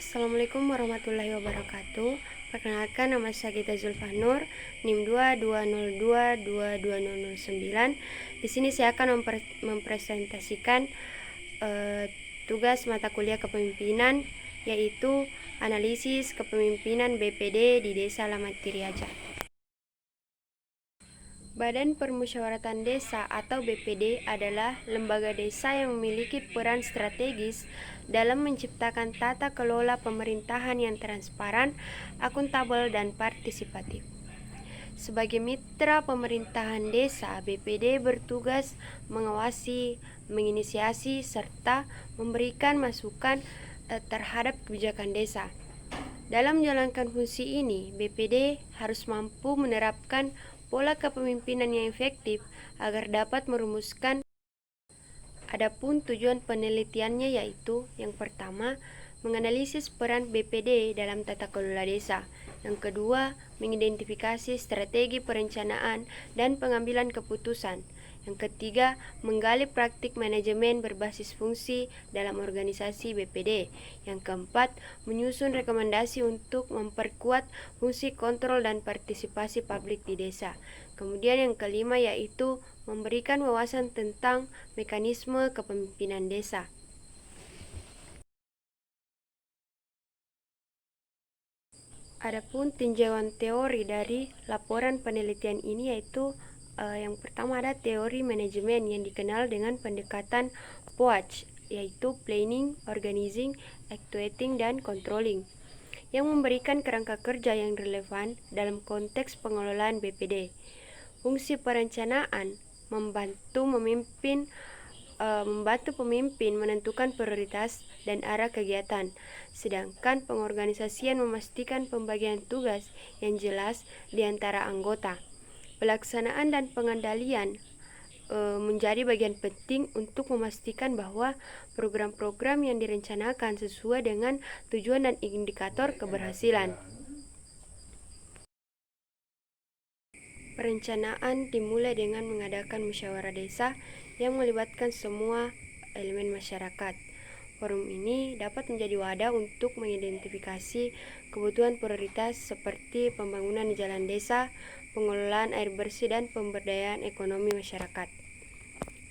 Assalamualaikum warahmatullahi wabarakatuh. Perkenalkan, nama saya Gita Zulfanur, NIM 220222009. Di sini saya akan mempresentasikan tugas mata kuliah kepemimpinan, yaitu analisis kepemimpinan BPD di Desa Lamatiriaja. Badan Permusyawaratan Desa atau BPD adalah lembaga desa yang memiliki peran strategis dalam menciptakan tata kelola pemerintahan yang transparan, akuntabel, dan partisipatif. Sebagai mitra pemerintahan desa, BPD bertugas mengawasi, menginisiasi, serta memberikan masukan terhadap kebijakan desa. Dalam menjalankan fungsi ini, BPD harus mampu menerapkan pola kepemimpinan yang efektif agar dapat merumuskan. Adapun tujuan penelitiannya yaitu yang pertama, menganalisis peran BPD dalam tata kelola desa. Yang kedua, mengidentifikasi strategi perencanaan dan pengambilan keputusan. Yang ketiga, menggali praktik manajemen berbasis fungsi dalam organisasi BPD. Yang keempat, menyusun rekomendasi untuk memperkuat fungsi kontrol dan partisipasi publik di desa. Kemudian yang kelima yaitu memberikan wawasan tentang mekanisme kepemimpinan desa. Adapun tinjauan teori dari laporan penelitian ini yaitu yang pertama ada teori manajemen yang dikenal dengan pendekatan POAC, yaitu Planning, Organizing, Actuating, dan Controlling, yang memberikan kerangka kerja yang relevan dalam konteks pengelolaan BPD. Fungsi perencanaan membantu pemimpin menentukan prioritas dan arah kegiatan, sedangkan pengorganisasian memastikan pembagian tugas yang jelas di antara anggota. Pelaksanaan dan pengendalian menjadi bagian penting untuk memastikan bahwa program-program yang direncanakan sesuai dengan tujuan dan indikator keberhasilan. Perencanaan dimulai dengan mengadakan musyawarah desa yang melibatkan semua elemen masyarakat. Forum ini dapat menjadi wadah untuk mengidentifikasi kebutuhan prioritas seperti pembangunan jalan desa, pengelolaan air bersih, dan pemberdayaan ekonomi masyarakat.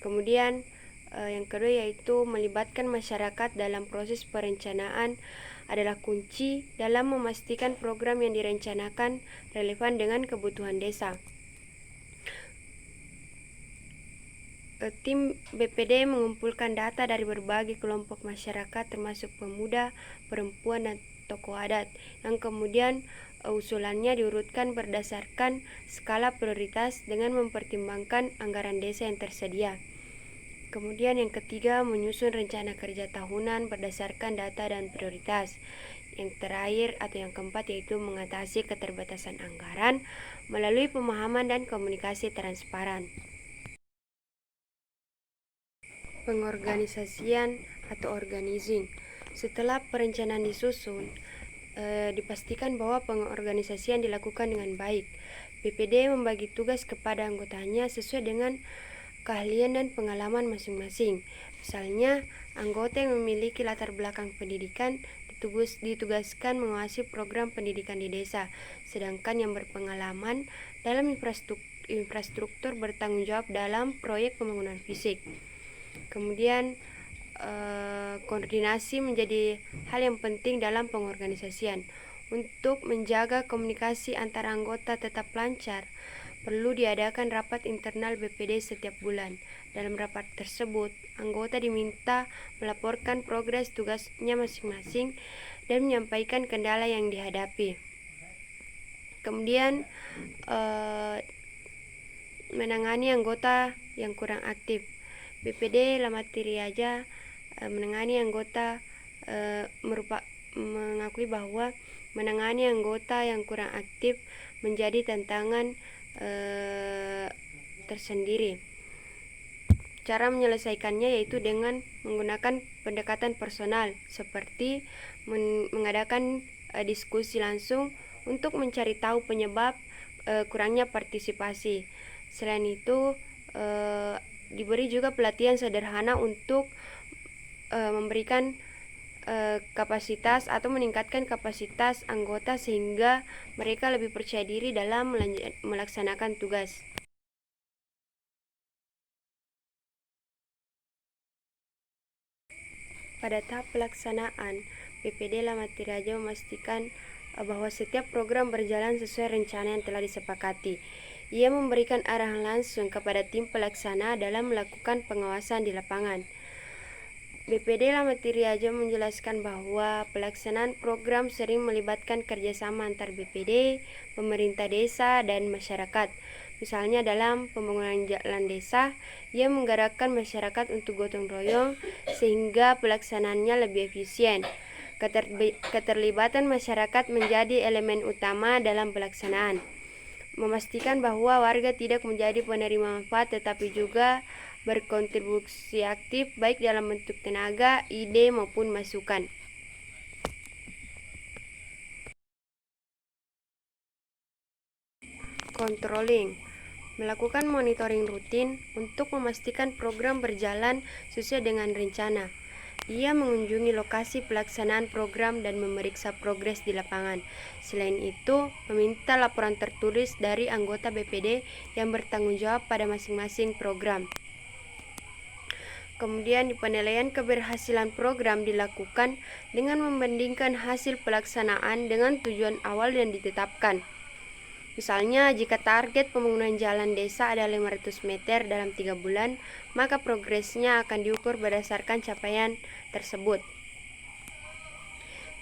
Kemudian yang kedua yaitu melibatkan masyarakat dalam proses perencanaan adalah kunci dalam memastikan program yang direncanakan relevan dengan kebutuhan desa. Tim BPD mengumpulkan data dari berbagai kelompok masyarakat termasuk pemuda, perempuan, dan tokoh adat, yang kemudian usulannya diurutkan berdasarkan skala prioritas dengan mempertimbangkan anggaran desa yang tersedia. Kemudian yang ketiga, menyusun rencana kerja tahunan berdasarkan data dan prioritas. Yang terakhir atau yang keempat yaitu mengatasi keterbatasan anggaran melalui pemahaman dan komunikasi transparan. Pengorganisasian atau organizing. Setelah perencanaan disusun, dipastikan bahwa pengorganisasian dilakukan dengan baik. BPD membagi tugas kepada anggotanya sesuai dengan keahlian dan pengalaman masing-masing. Misalnya, anggota yang memiliki latar belakang pendidikan ditugaskan mengawasi program pendidikan di desa, sedangkan yang berpengalaman dalam infrastruktur bertanggung jawab dalam proyek pembangunan fisik. Kemudian koordinasi menjadi hal yang penting dalam pengorganisasian. Untuk menjaga komunikasi antara anggota tetap lancar, perlu diadakan rapat internal BPD setiap bulan. Dalam rapat tersebut, anggota diminta melaporkan progres tugasnya masing-masing dan menyampaikan kendala yang dihadapi. Kemudian menangani anggota yang kurang aktif. BPD Lamatiriaja menangani anggota mengakui bahwa menangani anggota yang kurang aktif menjadi tantangan tersendiri. Cara menyelesaikannya yaitu dengan menggunakan pendekatan personal seperti mengadakan diskusi langsung untuk mencari tahu penyebab kurangnya partisipasi. Selain itu, diberi juga pelatihan sederhana untuk memberikan kapasitas atau meningkatkan kapasitas anggota sehingga mereka lebih percaya diri dalam melaksanakan tugas. Pada tahap pelaksanaan, BPD Lamati Raja memastikan bahwa setiap program berjalan sesuai rencana yang telah disepakati. Ia memberikan arahan langsung kepada tim pelaksana dalam melakukan pengawasan di lapangan. BPD Lamati Raja menjelaskan bahwa pelaksanaan program sering melibatkan kerjasama antar BPD, pemerintah desa, dan masyarakat. Misalnya dalam pembangunan jalan desa, ia menggerakkan masyarakat untuk gotong royong sehingga pelaksanaannya lebih efisien. Keterlibatan masyarakat menjadi elemen utama dalam pelaksanaan, memastikan bahwa warga tidak menjadi penerima manfaat tetapi juga berkontribusi aktif baik dalam bentuk tenaga, ide maupun masukan. Controlling, melakukan monitoring rutin untuk memastikan program berjalan sesuai dengan rencana. Ia mengunjungi lokasi pelaksanaan program dan memeriksa progres di lapangan. Selain itu, meminta laporan tertulis dari anggota BPD yang bertanggung jawab pada masing-masing program. Kemudian penilaian keberhasilan program dilakukan dengan membandingkan hasil pelaksanaan dengan tujuan awal yang ditetapkan. Misalnya, jika target pembangunan jalan desa adalah 500 meter dalam 3 bulan, maka progresnya akan diukur berdasarkan capaian tersebut.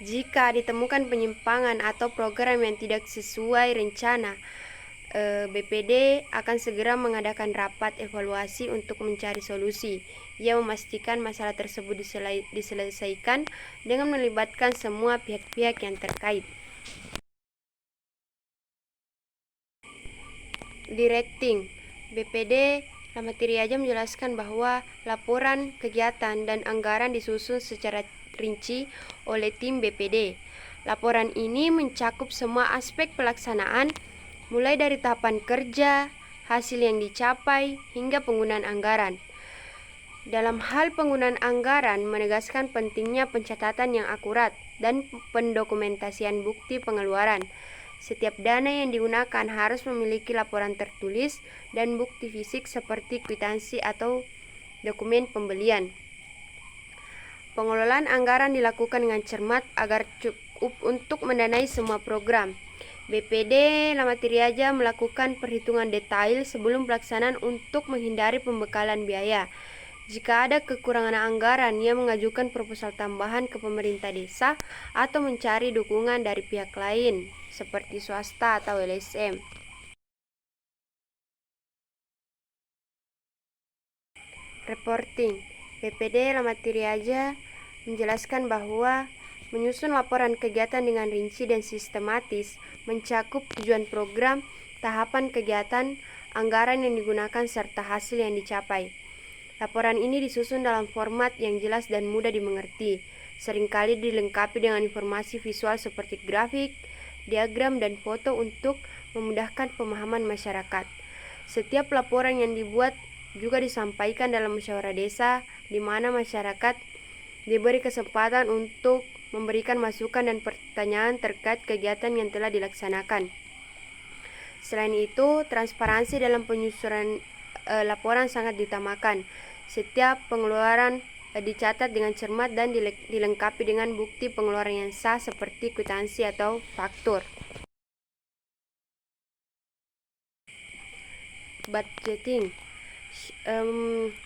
Jika ditemukan penyimpangan atau program yang tidak sesuai rencana, BPD akan segera mengadakan rapat evaluasi untuk mencari solusi. Ia memastikan masalah tersebut diselesaikan dengan melibatkan semua pihak-pihak yang terkait. Directing, BPD Lamati Raja menjelaskan bahwa laporan kegiatan dan anggaran disusun secara rinci oleh tim BPD. Laporan ini mencakup semua aspek pelaksanaan, mulai dari tahapan kerja, hasil yang dicapai, hingga penggunaan anggaran. Dalam hal penggunaan anggaran, menegaskan pentingnya pencatatan yang akurat dan pendokumentasian bukti pengeluaran. Setiap dana yang digunakan harus memiliki laporan tertulis dan bukti fisik seperti kwitansi atau dokumen pembelian. Pengelolaan anggaran dilakukan dengan cermat agar cukup untuk mendanai semua program. BPD Lamati Raja melakukan perhitungan detail sebelum pelaksanaan untuk menghindari pembekalan biaya. Jika ada kekurangan anggaran, ia mengajukan proposal tambahan ke pemerintah desa atau mencari dukungan dari pihak lain seperti swasta atau LSM. Reporting, BPD Lamati Raja menjelaskan bahwa menyusun laporan kegiatan dengan rinci dan sistematis, mencakup tujuan program, tahapan kegiatan, anggaran yang digunakan, serta hasil yang dicapai. Laporan ini disusun dalam format yang jelas dan mudah dimengerti, seringkali dilengkapi dengan informasi visual seperti grafik, diagram, dan foto untuk memudahkan pemahaman masyarakat. Setiap laporan yang dibuat juga disampaikan dalam musyawarah desa, di mana masyarakat diberi kesempatan untuk memberikan masukan dan pertanyaan terkait kegiatan yang telah dilaksanakan. Selain itu, transparansi dalam penyusunan laporan sangat diutamakan. Setiap pengeluaran dicatat dengan cermat dan dilengkapi dengan bukti pengeluaran yang sah seperti kwitansi atau faktur. Budgeting,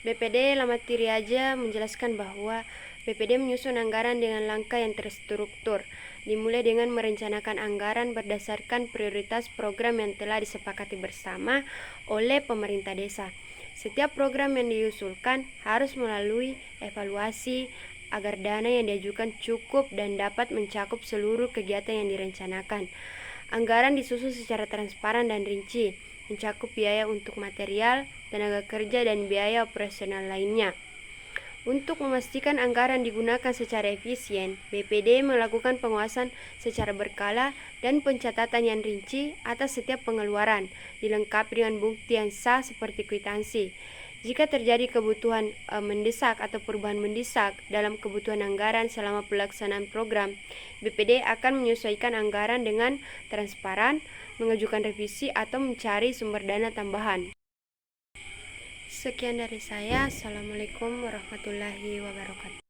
BPD Lamati Raja menjelaskan bahwa BPD menyusun anggaran dengan langkah yang terstruktur, dimulai dengan merencanakan anggaran berdasarkan prioritas program yang telah disepakati bersama oleh pemerintah desa. Setiap program yang diusulkan harus melalui evaluasi agar dana yang diajukan cukup dan dapat mencakup seluruh kegiatan yang direncanakan. Anggaran disusun secara transparan dan rinci, mencakup biaya untuk material, tenaga kerja, dan biaya operasional lainnya. Untuk memastikan anggaran digunakan secara efisien, BPD melakukan pengawasan secara berkala dan pencatatan yang rinci atas setiap pengeluaran, dilengkapi dengan bukti yang sah seperti kwitansi. Jika terjadi kebutuhan mendesak atau perubahan mendesak dalam kebutuhan anggaran selama pelaksanaan program, BPD akan menyesuaikan anggaran dengan transparan, mengajukan revisi, atau mencari sumber dana tambahan. Sekian dari saya. Assalamualaikum warahmatullahi wabarakatuh.